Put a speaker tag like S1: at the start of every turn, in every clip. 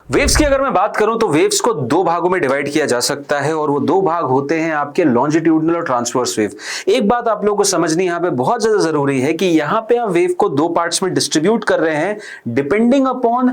S1: Waves की अगर मैं बात करूं तो वेव्स को दो भागों में डिवाइड किया जा सकता है और वो दो भाग होते हैं आपके लॉन्जिट्यूडनल और ट्रांसवर्स वेव। एक बात आप लोगों को समझनी यहां पे बहुत ज्यादा जरूरी है कि यहां पे आप वेव को दो पार्ट्स में डिस्ट्रीब्यूट कर रहे हैं depending upon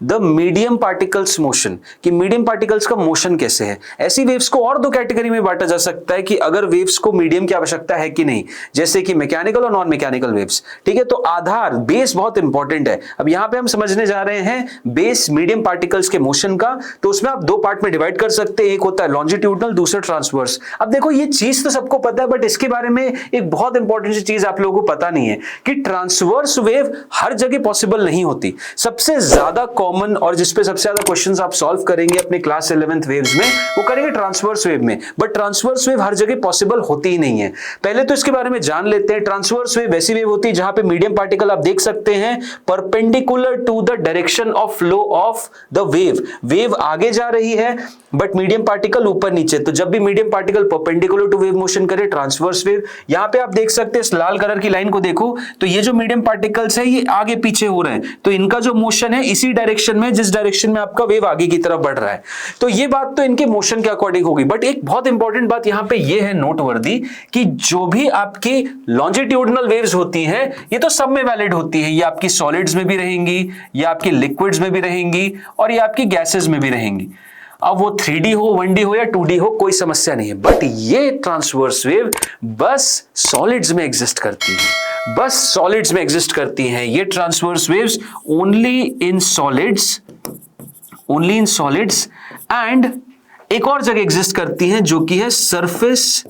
S1: the medium particles motion, कि मीडियम पार्टिकल्स का मोशन कैसे है। ऐसी वेव्स को और दो कैटेगरी में बांटा जा सकता है कि अगर वेव्स को मीडियम की आवश्यकता है कि नहीं, जैसे कि मैकेनिकल और नॉन मैकेनिकल वेव्स। ठीक है, तो आधार बेस बहुत इंपॉर्टेंट है। अब यहां पे हम समझने जा रहे हैं बेस मीडियम पार्टिकल्स के मोशन का, तो उसमें आप दो पार्ट में डिवाइड कर सकते हैं, एक होता है लॉन्जिट्यूडनल, दूसरा ट्रांसवर्स। अब देखो ये चीज तो सबको पता है, बट इसके बारे में एक बहुत इंपॉर्टेंट सी चीज आप लोगों को पता नहीं है कि ट्रांसवर्स वेव हर जगह पॉसिबल नहीं होती। सबसे ज्यादा कॉमन और जिसपे सबसे ज्यादा क्वेश्चंस आप सॉल्व करेंगे अपने क्लास 11th वेव्स में, वो करेंगे ट्रांसवर्स वेव में, बट ट्रांसवर्स वेव हर जगह पॉसिबल होती ही नहीं है। पहले तो इसके बारे में जान लेते हैं। ट्रांसवर्स वेव वैसी वेव होती है जहां पे मीडियम पार्टिकल आप देख सकते हैं perpendicular to the direction of flow of the wave. Wave आगे जा रही है बट मीडियम पार्टिकल ऊपर नीचे, तो जब भी medium particle perpendicular to wave motion करे, ट्रांसवर्स वेव। यहां पे आप देख सकते हैं इस लाल कलर की लाइन को देखो, तो ये जो मीडियम पार्टिकल्स है ये आगे पीछे हो रहे हैं, तो इनका जो मोशन है इसी डायरेक्शन में जिस डायरेक्शन में आपका वेव आगे की तरफ बढ़ रहा है। तो ये बात तो इनके मोशन के अकॉर्डिंग होगी, बट एक बहुत इंपॉर्टेंट बात यहां पे ये है नोटवर्दी कि जो भी आपकी लॉन्जिट्यूडनल वेव्स होती हैं ये तो सब में वैलिड होती है। ये आपकी सॉलिड्स में भी रहेंगी, ये आपकी लिक्विड्स में भी रहेंगी और ये आपकी गैसेस में भी रहेंगी। अब वो 3D हो, 1D हो या 2D हो, कोई समस्या नहीं है, बट ये ट्रांसवर्स वेव बस सॉलिड्स में एग्जिस्ट करती है, बस सॉलिड्स में एग्जिस्ट करती हैं। ये transverse waves only in solids and एक और जगह एग्जिस्ट करती हैं जो कि है surface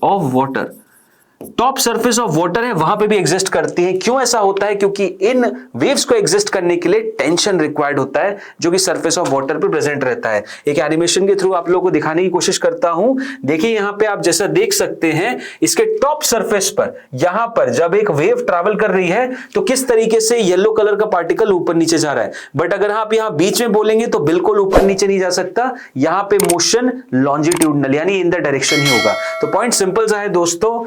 S1: of water. Top surface of water है वहां पे भी एग्जिस्ट करती है। क्यों ऐसा होता है? क्योंकि इन वेव्स को एग्जिस्ट करने के लिए टेंशन रिक्वायर्ड होता है जो कि सरफेस ऑफ वाटर पे प्रेजेंट रहता है। एक एनिमेशन के थ्रू आप लोगों को दिखाने की कोशिश करता हूं। देखिए यहां पे आप जैसा देख सकते हैं इसके टॉप सरफेस पर यहां पर जब एक वेव ट्रैवल कर रही है तो किस तरीके से येलो कलर का पार्टिकल ऊपर नीचे जा रहा है, बट अगर आप यहां बीच में बोलेंगे तो बिल्कुल ऊपर नीचे नहीं जा सकता। यहां पे मोशन लॉन्जिट्यूडनल यानी इन द डायरेक्शन ही होगा। तो पॉइंट सिंपल सा है दोस्तों,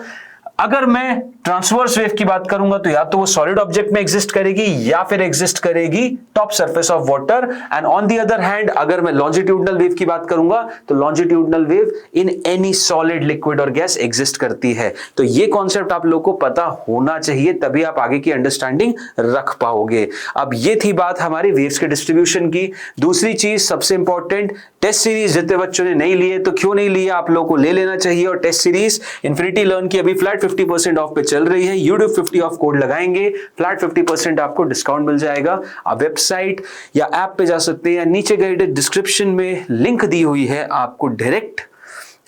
S1: अगर मैं ट्रांसवर्स वेव की बात करूंगा तो या तो वो सॉलिड ऑब्जेक्ट में एग्जिस्ट करेगी या फिर एग्जिस्ट करेगी top surface of water. And on the other hand अगर मैं लॉन्जिट्यूडनल वेव की बात करूंगा तो longitudinal wave in any solid, liquid और गैस एग्जिस्ट करती है। तो ये कॉन्सेप्ट आप लोगों को पता होना चाहिए, तभी आप आगे की अंडरस्टैंडिंग रख पाओगे। अब ये थी बात हमारी वेव्स के डिस्ट्रीब्यूशन की। दूसरी चीज सबसे इंपॉर्टेंट, टेस्ट सीरीज जितने बच्चों ने नहीं लिए तो क्यों नहीं लिए, आप लोगों को ले लेना चाहिए। और टेस्ट सीरीज इन्फिनिटी लर्न की अभी फ्लैट 50% ऑफ पे चल रही है। YouTube 50 ऑफ कोड लगाएंगे, फ्लैट 50% आपको डिस्काउंट मिल जाएगा। आप वेबसाइट या ऐप पे जा सकते हैं या नीचे गए डिस्क्रिप्शन में लिंक दी हुई है, आपको डायरेक्ट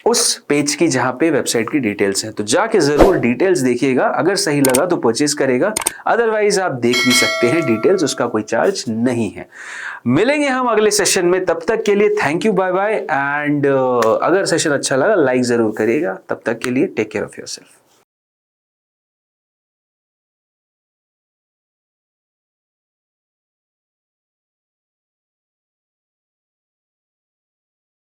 S1: उस पेज की जहां पे वेबसाइट की डिटेल्स हैं, तो जाके जरूर डिटेल्स देखिएगा। अगर सही लगा तो परचेज करेगा, अदरवाइज आप देख भी सकते हैं डिटेल्स, उसका कोई चार्ज नहीं है। मिलेंगे हम अगले सेशन में, तब तक के लिए thank you, bye bye. And अगर सेशन अच्छा लगा लाइक जरूर करिएगा। तब तक के लिए टेक केयर ऑफ योरसेल्फ।